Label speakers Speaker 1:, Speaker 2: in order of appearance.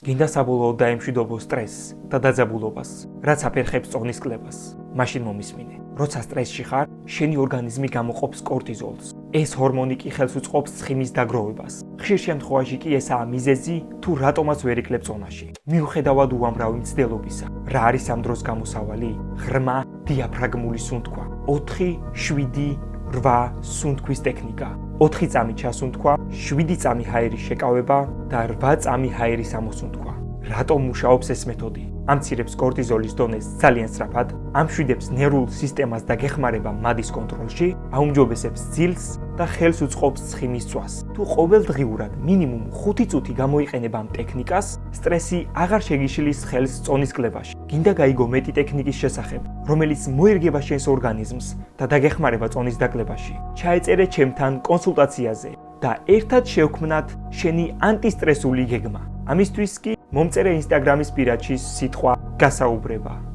Speaker 1: გინდა საბოლოოდ დაემშვიდობო სტრესს და დაძაბულობას, რაც აფერხებს წონის კლებას. მაშინ მომისმინე, როცა სტრესში ხარ, შენი ორგანიზმი გამოყოფს კორტიზოლს. ეს ჰორმონი კი ხელს უწყობს ცხიმის დაგროვებას. ხშირ შემთხვევაში კი ესაა მიზეზი, თუ რატომაც ვერ იკლებ წონაში. მიუხედავად უამრავი მცდელობისა, რა არის ამ დროს გამოსავალი? ღრმა დიაფრაგმული სუნთქვა. 4, 7, 8 სუნთქვის ტექნიკა. 4 წამი ჩასუნთქვა, 7 წამი ჰაერის შეკავება და 8 წამი ჰაერის ამოსუნთქვა. რატომ მუშაობს ეს მეთოდი? ამცირებს კორტიზოლის დონეს ძალიან სწრაფად, ამშვიდებს ნერვულ სისტემას და გეხმარება მადის კონტროლში, აუმჯობესებს ძილს და ხელს უწყობს ცხიმის წვას. თუ ყოველდღიურად მინიმუმ 5 წუთი გამოიყენება ამ ტექნიკას, სტრესი აღარ შეგიშლის ხელს წონის კლებაში. გინდა გაიგო მეტი ტექნიკის შესახებ, რომელიც მოერგება შენს ორგანიზმს და დაგეხმარება წონის დაკლებაში. ჩაეწერე ჩემთან კონსულტაციაზე და ერთად შევქმნათ შენი ანტისტრესული გეგმა. ამისთვის კი მომწერე ინსტაგრამის პირადში სიტყვა გასაუბრება.